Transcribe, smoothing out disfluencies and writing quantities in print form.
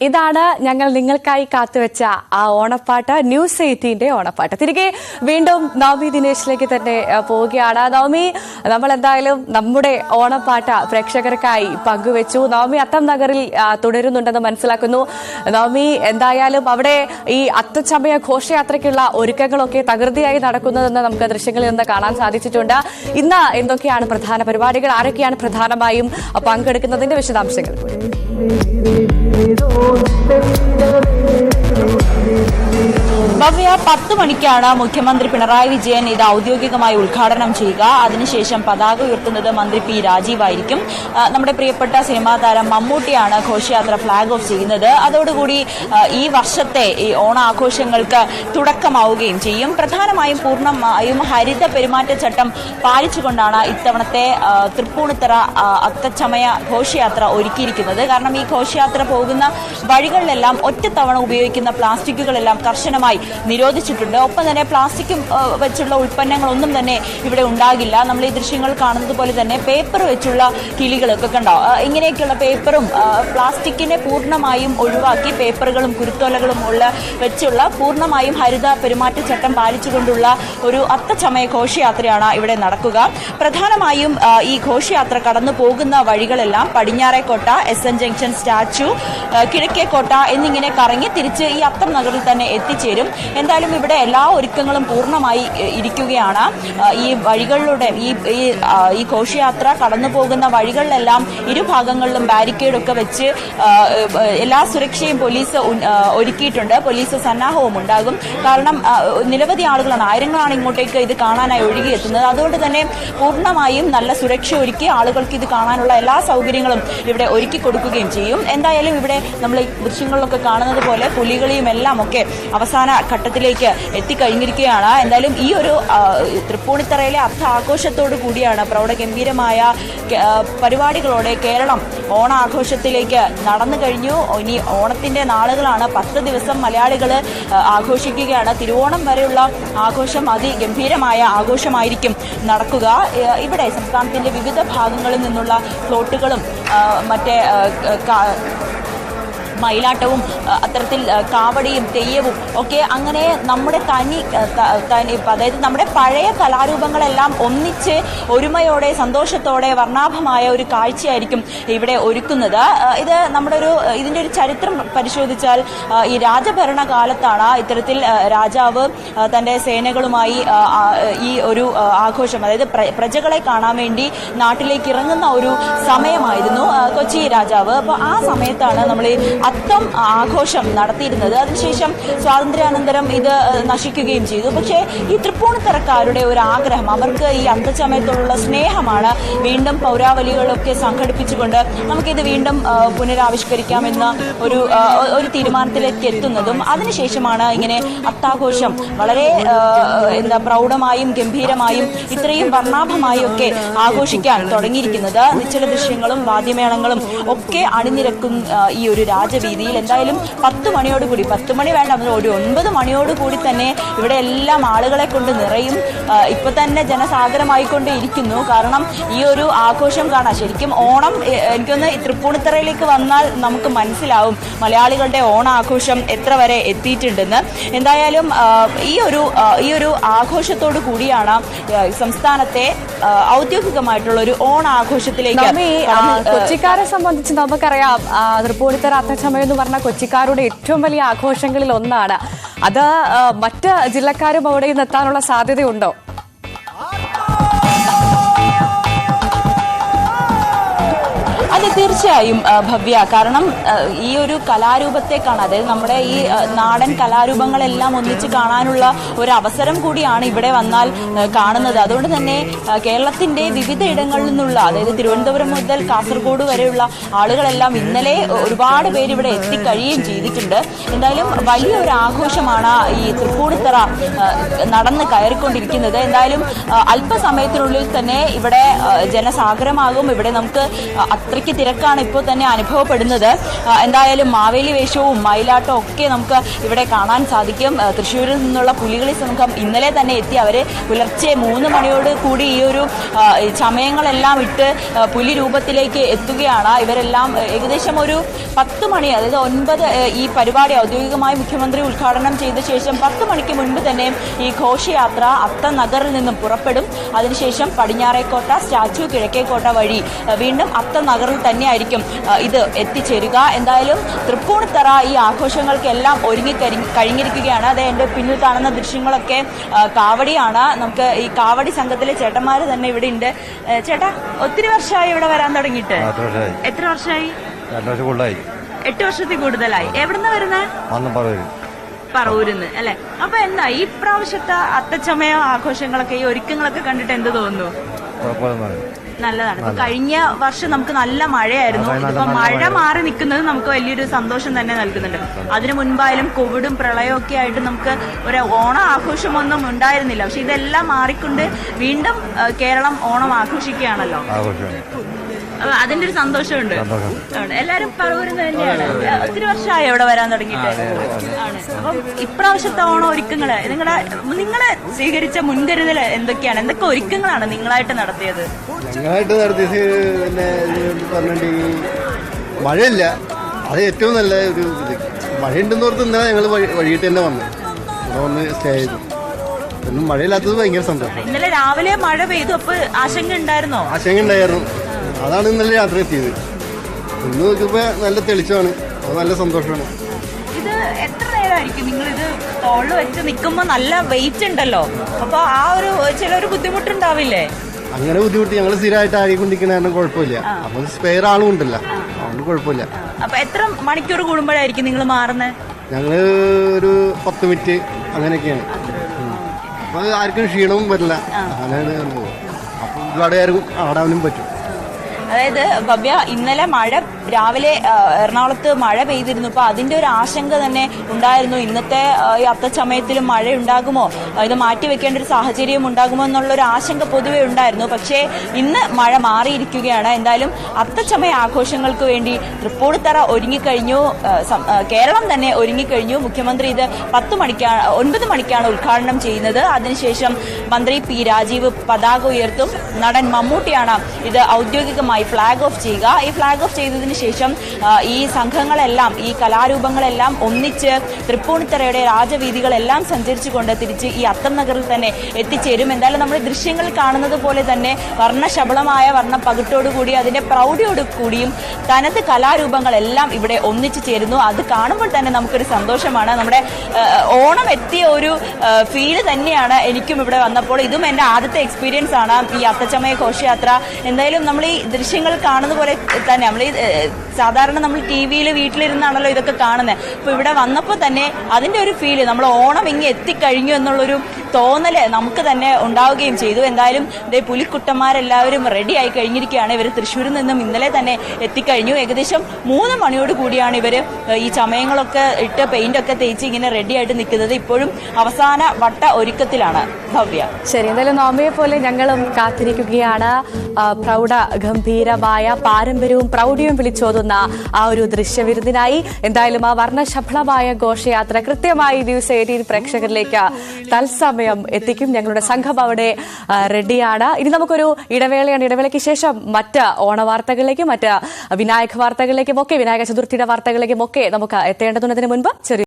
ഇതാണ് ഞങ്ങൾ നിങ്ങൾക്കായി കാത്തുവെച്ച ആ ഓണപ്പാട്ട് ന്യൂസ് 18 ഓണപ്പാട്ട്. തിരികെ വീണ്ടും നവമി ദിനേശിലേക്ക് തന്നെ പോവുകയാണ്. നവമി, നമ്മൾ എന്തായാലും നമ്മുടെ ഓണപ്പാട്ട് പ്രേക്ഷകർക്കായി പങ്കുവെച്ചു. നവമി അത്തം നഗറിൽ തുടരുന്നുണ്ടെന്ന് മനസ്സിലാക്കുന്നു. നവമി, എന്തായാലും അവിടെ ഈ അത്തച്ചമയ ഘോഷയാത്രയ്ക്കുള്ള ഒരുക്കങ്ങളൊക്കെ തകൃതിയായി നടക്കുന്നതെന്ന് നമുക്ക് ദൃശ്യങ്ങളിൽ നിന്ന് കാണാൻ സാധിച്ചിട്ടുണ്ട്. ഇന്ന് എന്തൊക്കെയാണ് പ്രധാന പരിപാടികൾ, ആരൊക്കെയാണ് പ്രധാനമായും പങ്കെടുക്കുന്നതിന്റെ വിശദാംശങ്ങൾ കൂടി? ഭവ്യ, 10 മണിക്കാണ് മുഖ്യമന്ത്രി പിണറായി വിജയൻ ഇത് ഔദ്യോഗികമായി ഉദ്ഘാടനം ചെയ്യുക. അതിനുശേഷം പതാക ഉയർത്തുന്നത് മന്ത്രി പി രാജീവ് ആയിരിക്കും. നമ്മുടെ പ്രിയപ്പെട്ട സിനിമാ താരം മമ്മൂട്ടിയാണ് ഘോഷയാത്ര ഫ്ളാഗ് ഓഫ് ചെയ്യുന്നത്. അതോടുകൂടി ഈ വർഷത്തെ ഈ ഓണാഘോഷങ്ങൾക്ക് തുടക്കമാവുകയും ചെയ്യും. പ്രധാനമായും പൂർണ്ണമായും ഹരിത പെരുമാറ്റച്ചട്ടം പാലിച്ചുകൊണ്ടാണ് ഇത്തവണത്തെ തൃപ്പൂണിത്തറ അത്തച്ചമയ ഘോഷയാത്ര ഒരുക്കിയിരിക്കുന്നത്. കാരണം ഈ ഘോഷയാത്ര പോകുന്ന വഴികളിലെല്ലാം ഒറ്റത്തവണ ഉപയോഗിക്കുന്ന പ്ലാസ്റ്റിക്കുകളെല്ലാം കർശനമായി നിരോധിച്ചിട്ടുണ്ട്. ഒപ്പം തന്നെ പ്ലാസ്റ്റിക്കും വെച്ചുള്ള ഉൽപ്പന്നങ്ങളൊന്നും തന്നെ ഇവിടെ ഉണ്ടാകില്ല. നമ്മൾ ഈ ദൃശ്യങ്ങൾ കാണുന്നത് പോലെ തന്നെ പേപ്പർ വെച്ചുള്ള കിളികളൊക്കെ കണ്ടോ, ഇങ്ങനെയൊക്കെയുള്ള പേപ്പറും പ്ലാസ്റ്റിക്കിനെ പൂർണ്ണമായും ഒഴിവാക്കി പേപ്പറുകളും കുരുത്തോലകളും വെച്ചുള്ള പൂർണ്ണമായും ഹരിത പെരുമാറ്റച്ചട്ടം പാലിച്ചുകൊണ്ടുള്ള ഒരു അത്തച്ചമയ ഘോഷയാത്രയാണ് ഇവിടെ നടക്കുക. പ്രധാനമായും ഈ ഘോഷയാത്ര കടന്നു പോകുന്ന വഴികളെല്ലാം Padinjarekotta, SN junction, statue, Kizhakkekotta എന്നിങ്ങനെ കറങ്ങി തിരിച്ച് ഈ അത്തം നഗറിൽ തന്നെ എത്തിച്ചേരും. എന്തായാലും ഇവിടെ എല്ലാ ഒരുക്കങ്ങളും പൂർണ്ണമായി ഇരിക്കുകയാണ്. ഈ വഴികളിലൂടെ ഈ ഘോഷയാത്ര കടന്നു പോകുന്ന വഴികളിലെല്ലാം ഇരുഭാഗങ്ങളിലും ബാരിക്കേഡൊക്കെ വെച്ച് എല്ലാ സുരക്ഷയും പോലീസ് ഒരുക്കിയിട്ടുണ്ട്. പോലീസ് സന്നാഹവും ഉണ്ടാകും. കാരണം നിരവധി ആളുകളാണ്, ആയിരങ്ങളാണ് ഇങ്ങോട്ടേക്ക് ഇത് കാണാനായി ഒഴുകിയെത്തുന്നത്. അതുകൊണ്ട് തന്നെ പൂർണ്ണമായും നല്ല സുരക്ഷ ഒരുക്കി ആളുകൾക്ക് ഇത് കാണാനുള്ള എല്ലാ സൗകര്യങ്ങളും ഇവിടെ ഒരുക്കി കൊടുക്കുകയും ചെയ്യും. എന്തായാലും ഇവിടെ നമ്മൾ ഈ ദൃശ്യങ്ങളിലൊക്കെ കാണുന്നത് പോലെ പുലികളിയും എല്ലാം ഒക്കെ അവസാന ഘട്ടത്തിലേക്ക് എത്തിക്കഴിഞ്ഞിരിക്കുകയാണ്. എന്തായാലും ഈ ഒരു തൃപ്പൂണിത്തറയിലെ അത്ത ആഘോഷത്തോടു കൂടിയാണ്, പ്രൗഢഗംഭീരമായ പരിപാടികളോടെ കേരളം ഓണാഘോഷത്തിലേക്ക് നടന്നു കഴിഞ്ഞു. ഇനി ഓണത്തിന്റെ നാളുകളാണ്. 10 ദിവസം മലയാളികൾ ആഘോഷിക്കുകയാണ്. തിരുവോണം വരെയുള്ള ആഘോഷം അതിഗംഭീരമായ ആഘോഷമായിരിക്കും നടക്കുക. ഇവിടെ സംസ്ഥാനത്തിന്റെ വിവിധ ഭാഗങ്ങളിൽ നിന്നുള്ള ഫ്ലോട്ടുകളും മറ്റേ മയിലാട്ടവും അത്തരത്തിൽ കാവടിയും തെയ്യവും ഒക്കെ അങ്ങനെ നമ്മുടെ അതായത് നമ്മുടെ പഴയ കലാരൂപങ്ങളെല്ലാം ഒന്നിച്ച് ഒരുമയോടെ സന്തോഷത്തോടെ വർണ്ണാഭമായ ഒരു കാഴ്ചയായിരിക്കും ഇവിടെ ഒരുക്കുന്നത്. ഇത് ഇതിന്റെ ഒരു ചരിത്രം പരിശോധിച്ചാൽ ഈ രാജഭരണ കാലത്താണ് ഇത്തരത്തിൽ രാജാവ് തന്റെ സേനകളുമായി ഈ ഒരു ആഘോഷം, അതായത് പ്രജകളെ കാണാൻ വേണ്ടി നാട്ടിലേക്ക് ഇറങ്ങുന്ന ഒരു സമയമായിരുന്നു കൊച്ചി രാജാവ്. അപ്പൊ ആ സമയത്താണ് നമ്മൾ അത്തം ആഘോഷം നടത്തിയിരുന്നത്. അതിനുശേഷം സ്വാതന്ത്ര്യാനന്തരം ഇത് നശിക്കുകയും ചെയ്തു. പക്ഷേ ഈ തൃപ്പൂണിത്തറക്കാരുടെ ഒരു ആഗ്രഹം, അവർക്ക് ഈ അത്തച്ചമയത്തോടുള്ള സ്നേഹമാണ് വീണ്ടും പൗരാവലികളൊക്കെ സംഘടിപ്പിച്ചുകൊണ്ട് നമുക്കിത് വീണ്ടും പുനരാവിഷ്കരിക്കാമെന്ന ഒരു തീരുമാനത്തിലേക്ക് എത്തുന്നതും. അതിനുശേഷമാണ് ഇങ്ങനെ അത്താഘോഷം വളരെ പ്രൗഢമായും ഗംഭീരമായും ഇത്രയും വർണ്ണാഭമായും ഒക്കെ ആഘോഷിക്കാൻ തുടങ്ങിയിരിക്കുന്നത്. നിശ്ചല ദൃശ്യങ്ങളും വാദ്യമേളങ്ങളും ഒക്കെ അണിനിരക്കും ഈ ഒരു രാജവീതിയിൽ. എന്തായാലും 10 മണിയോടുകൂടി, 10 മണി വേണ്ട, ഒരു 9 മണിയോടുകൂടി തന്നെ ഇവിടെ എല്ലാം ആളുകളെ കൊണ്ട് നിറയും. ഇപ്പൊ തന്നെ ജനസാഗരമായിക്കൊണ്ടേ ഇരിക്കുന്നു. കാരണം ഈ ഒരു ആഘോഷം കാണാൻ ശരിക്കും ഓണം, എനിക്കൊന്ന് തൃപ്പൂണിത്തറയിലേക്ക് വന്നാൽ നമുക്ക് മനസ്സിലാവും മലയാളികളുടെ ഓണാഘോഷം എത്ര വരെ എത്തിയിട്ടുണ്ടെന്ന്. എന്തായാലും ഈ ഒരു ആഘോഷത്തോടു കൂടിയാണ് സംസ്ഥാനത്തെ ഔദ്യോഗികമായിട്ടുള്ള ഒരു ഓണാഘോഷത്തിലേക്ക്. കൊച്ചിക്കാരെ സംബന്ധിച്ച് നമുക്കറിയാം, തൃപ്പൂണിത്തറ അത്തച്ചമയം എന്ന് പറഞ്ഞാൽ കൊച്ചിക്കാരുടെ ഏറ്റവും വലിയ ആഘോഷങ്ങളിൽ ഒന്നാണ്. അത് മറ്റ് ജില്ലക്കാരും അവിടെ നിന്ന് എത്താനുള്ള സാധ്യതയുണ്ടോ? അതെ, തീർച്ചയായും ഭവ്യ. കാരണം ഈ ഒരു കലാരൂപത്തെ കാണാൻ, അതായത് നമ്മുടെ ഈ നാടൻ കലാരൂപങ്ങളെല്ലാം ഒന്നിച്ച് കാണാനുള്ള ഒരു അവസരം കൂടിയാണ് ഇവിടെ വന്നാൽ കാണുന്നത്. അതുകൊണ്ട് തന്നെ കേരളത്തിന്റെ വിവിധ ഇടങ്ങളിൽ നിന്നുള്ള, അതായത് തിരുവനന്തപുരം മുതൽ കാസർഗോഡ് വരെയുള്ള ആളുകളെല്ലാം ഇന്നലെ ഒരുപാട് പേര് ഇവിടെ എത്തിക്കഴിയുകയും ചെയ്തിട്ടുണ്ട്. എന്തായാലും വലിയൊരു ആഘോഷമാണ് ഈ തൃപ്പൂണിത്തറ നടന്ന് കയറിക്കൊണ്ടിരിക്കുന്നത്. എന്തായാലും അല്പസമയത്തിനുള്ളിൽ തന്നെ ഇവിടെ ജനസാഗരമാകും. ഇവിടെ നമുക്ക് അത്രയ്ക്ക് തിരക്കാണ് ഇപ്പോൾ തന്നെ അനുഭവപ്പെടുന്നത്. എന്തായാലും മാവേലി വേഷവും മയിലാട്ടവും ഒക്കെ നമുക്ക് ഇവിടെ കാണാൻ സാധിക്കും. തൃശ്ശൂരിൽ നിന്നുള്ള പുലികളി സംഘം ഇന്നലെ തന്നെ എത്തി. അവര് പുലർച്ചെ 3 മണിയോട് കൂടി ഈ ഒരു ചമയങ്ങളെല്ലാം ഇട്ട് പുലി രൂപത്തിലേക്ക് എത്തുകയാണ്. ഇവരെല്ലാം ഏകദേശം ഒരു 10 മണി, അതായത് 9 ഈ പരിപാടി ഔദ്യോഗികമായി മുഖ്യമന്ത്രി ഉദ്ഘാടനം ചെയ്ത ശേഷം 10 മണിക്ക് മുൻപ് തന്നെ ഈ ഘോഷയാത്ര അത്തനഗറിൽ നിന്നും പുറപ്പെടും. അതിനുശേഷം പടിഞ്ഞാറേക്കോട്ട, സ്റ്റാച്യു, കിഴക്കേക്കോട്ട വഴി വീണ്ടും അത്തനഗറിൽ തന്നെയായിരിക്കും ഇത് എത്തിച്ചേരുക. എന്തായാലും തൃപ്പൂണിത്തറ ഈ ആഘോഷങ്ങൾക്കെല്ലാം കഴിഞ്ഞിരിക്കുകയാണ്. അത് എൻ്റെ പിന്നിൽ കാണുന്ന ദൃശ്യങ്ങളൊക്കെ കാവടിയാണ്. നമുക്ക് ഈ കാവടി സംഘത്തിലെ ചേട്ടന്മാർ തന്നെ ഇവിടെ ഉണ്ട്. ചേട്ടാ, ഒത്തിരി വർഷമായി ഇവിടെ വരാൻ തുടങ്ങിയിട്ട്? എത്ര വർഷമായി? 8 വർഷത്തിൽ കൂടുതലായി. എവിടുന്ന വരുന്നത്? പറവൂരിന്ന് അല്ലെ? അപ്പൊ എന്താ ഈ പ്രാവശ്യത്തെ അത്തച്ചമയ ആഘോഷങ്ങളൊക്കെ, ഈ ഒരുക്കങ്ങളൊക്കെ കണ്ടിട്ട് എന്ത് തോന്നുന്നു? നല്ലതാണ്. ഇപ്പൊ കഴിഞ്ഞ വർഷം നമുക്ക് നല്ല മഴയായിരുന്നു. ഇപ്പൊ മഴ മാറി നിൽക്കുന്നത് നമുക്ക് വലിയൊരു സന്തോഷം തന്നെ നൽകുന്നുണ്ട്. അതിനു മുൻപായാലും കോവിഡും പ്രളയവും ഒക്കെ ആയിട്ട് നമുക്ക് ഒരു ഓണ ആഘോഷമൊന്നും ഉണ്ടായിരുന്നില്ല. പക്ഷെ ഇതെല്ലാം മാറിക്കൊണ്ട് വീണ്ടും കേരളം ഓണം ആഘോഷിക്കുകയാണല്ലോ. അതിന്റെ ഒരു സന്തോഷമുണ്ട്. എല്ലാരും പറവൂരിൽ തന്നെയാണ്. ഒത്തിരി വർഷമായി ഇവിടെ വരാൻ തുടങ്ങിയിട്ട് ആണ്. അപ്പം ഇപ്രാവശ്യത്തെ ഓണം ഒരുക്കങ്ങള് നിങ്ങളെ സ്വീകരിച്ച മുൻകരുതൽ എന്തൊക്കെയാണ്? എന്തൊക്കെ ഒരുക്കങ്ങളാണ് നിങ്ങളായിട്ട് നടത്തിയത്? പിന്നെ പറഞ്ഞിട്ടുണ്ടെങ്കിൽ മഴയില്ല, അത് ഏറ്റവും നല്ല ഒരു ഇത്. മഴയുണ്ടെന്ന് ഓർത്ത് ഇന്നലെ ഞങ്ങൾ വൈകിട്ട് തന്നെ വന്ന് സ്റ്റേ ചെയ്തു. ഒന്നും മഴയില്ലാത്തത് ഭയങ്കര സന്തോഷം. ഇന്നലെ രാവിലെ മഴ പെയ്തു. അപ്പൊ ആശങ്ക ഉണ്ടായിരുന്നോ? ആശങ്ക ഉണ്ടായിരുന്നു. അതാണ് ഇന്നലെ യാത്ര എത്തിയത്. ഇന്ന് നോക്കിയപ്പോ നല്ല തെളിച്ചമാണ്. അത് നല്ല സന്തോഷമാണ്. ഇത് എത്ര നേരമായിരിക്കും നിങ്ങളിത് തോളിൽ വെച്ച് നിൽക്കുമ്പോ? നല്ല വെയിറ്റ് ഉണ്ടല്ലോ, അപ്പൊ ആ ഒരു ചിലൊരു ബുദ്ധിമുട്ടുണ്ടാവില്ലേ? അങ്ങനെ ബുദ്ധിമുട്ട് ഞങ്ങൾ സ്ഥിരമായിട്ട് ആടിക്കൊണ്ടിരിക്കുന്ന കാരണം കുഴപ്പമില്ല. അപ്പൊ സ്പെയർ ആളും ഉണ്ടല്ലോ, അതുകൊണ്ട് കുഴപ്പമില്ല. അപ്പൊ എത്ര മണിക്കൂർ കൂടുമ്പോഴായിരിക്കും നിങ്ങൾ മാറുന്നത്? ഞങ്ങള് ഒരു 10 മിനിറ്റ് അങ്ങനെയൊക്കെയാണ്. അപ്പൊ ആർക്കും ക്ഷീണവും വരില്ല. അങ്ങനെയാണ് പോകും. അപ്പൊ ഒരുപാട് പേർക്കും ആടാനും പറ്റും. അതായത് ഭവ്യ, ഇന്നലെ മഴ രാവിലെ എറണാകുളത്ത് മഴ പെയ്തിരുന്നു. അപ്പൊ അതിന്റെ ഒരു ആശങ്ക തന്നെ ഉണ്ടായിരുന്നു. ഇന്നത്തെ ഈ അത്തച്ചമയത്തിലും മഴ ഉണ്ടാകുമോ, ഇത് മാറ്റിവെക്കേണ്ട ഒരു സാഹചര്യം ഉണ്ടാകുമോ എന്നുള്ളൊരു ആശങ്ക പൊതുവെ ഉണ്ടായിരുന്നു. പക്ഷേ ഇന്ന് മഴ മാറിയിരിക്കുകയാണ്. എന്തായാലും അത്തച്ചമയ ആഘോഷങ്ങൾക്ക് വേണ്ടി തൃപ്പൂണിത്തറ ഒരുങ്ങിക്കഴിഞ്ഞു. കേരളം തന്നെ ഒരുങ്ങിക്കഴിഞ്ഞു. മുഖ്യമന്ത്രി ഇത് 9 മണിക്കാണ് ഉദ്ഘാടനം ചെയ്യുന്നത്. അതിനുശേഷം മന്ത്രി പി രാജീവ് പതാക ഉയർത്തും. നടൻ മമ്മൂട്ടിയാണ് ഇത് ഔദ്യോഗികമായി ഫ്ലാഗ് ഓഫ് ചെയ്യുക. ഈ ഫ്ലാഗ് ഓഫ് ചെയ്തതിന് ശേഷം ഈ സംഘങ്ങളെല്ലാം, ഈ കലാരൂപങ്ങളെല്ലാം ഒന്നിച്ച് തൃപ്പൂണിത്തറയുടെ രാജവീതികളെല്ലാം സഞ്ചരിച്ചുകൊണ്ട് തിരിച്ച് ഈ അത്തംനഗറിൽ തന്നെ എത്തിച്ചേരും. എന്തായാലും നമ്മൾ ദൃശ്യങ്ങൾ കാണുന്നത് പോലെ തന്നെ വർണ്ണശബളമായ വർണ്ണപ്പകിട്ടോടുകൂടി അതിന്റെ പ്രൗഢിയോട് കൂടിയും തനത് കലാരൂപങ്ങളെല്ലാം ഇവിടെ ഒന്നിച്ചു ചേരുന്നു. അത് കാണുമ്പോൾ തന്നെ നമുക്കൊരു സന്തോഷമാണ്. നമ്മുടെ ഓണം എത്തിയ ഒരു ഫീല് തന്നെയാണ് എനിക്കും ഇവിടെ വന്നപ്പോൾ. ഇതും എൻ്റെ ആദ്യത്തെ എക്സ്പീരിയൻസ് ആണ് ഈ അത്തച്ചമയ ഘോഷയാത്ര. എന്തായാലും നമ്മൾ ഈ ദൃശ്യങ്ങൾ കാണുന്ന പോലെ തന്നെ നമ്മൾ ഈ സാധാരണ നമ്മൾ TV-യിൽ വീട്ടിലിരുന്നാണല്ലോ ഇതൊക്കെ കാണുന്നത്. അപ്പൊ ഇവിടെ വന്നപ്പോൾ തന്നെ അതിന്റെ ഒരു ഫീല്, നമ്മൾ ഓണം ഇങ്ങ് എത്തിക്കഴിഞ്ഞു എന്നുള്ളൊരു തോന്നല് നമുക്ക് തന്നെ ഉണ്ടാവുകയും ചെയ്തു. എന്തായാലും ഇതേ പുലിക്കുട്ടന്മാരെല്ലാവരും റെഡി ആയി കഴിഞ്ഞിരിക്കുകയാണ്. ഇവർ തൃശ്ശൂരിൽ നിന്നും ഇന്നലെ തന്നെ എത്തിക്കഴിഞ്ഞു. ഏകദേശം 3 മണിയോട് കൂടിയാണ് ഇവര് ഈ ചമയങ്ങളൊക്കെ ഇട്ട് പെയിന്റ് ഒക്കെ തേച്ച് ഇങ്ങനെ റെഡി ആയിട്ട് നിൽക്കുന്നത്. ഇപ്പോഴും അവസാന വട്ട ഒരുക്കത്തിലാണ് ഭവ്യ. ശരി, എന്തായാലും നോമയെ പോലെ ഞങ്ങളും കാത്തിരിക്കുകയാണ്. പ്രൗഢ ഗംഭീരമായ പാരമ്പര്യവും പ്രൗഢിയും വിളിച്ചോതുന്ന ആ ഒരു ദൃശ്യവിരുന്നിനായി. എന്തായാലും ആ വർണ്ണശബളമായ ഘോഷയാത്ര കൃത്യമായി ന്യൂസ് 18 പ്രേക്ഷകരിലേക്ക് തത്സമയം എത്തിക്കും. ഞങ്ങളുടെ സംഘം അവിടെ റെഡിയാണ്. ഇനി നമുക്കൊരു ഇടവേളയാണ്. ഇടവേളയ്ക്ക് ശേഷം മറ്റ് ഓണവാർത്തകളിലേക്കും മറ്റ് വിനായക വാർത്തകളിലേക്കും ഒക്കെ, വിനായക ചതുർത്ഥിയുടെ വാർത്തകളിലേക്കും ഒക്കെ നമുക്ക് എത്തേണ്ടതുണ്ട്. അതിന് മുൻപ് ചെറിയ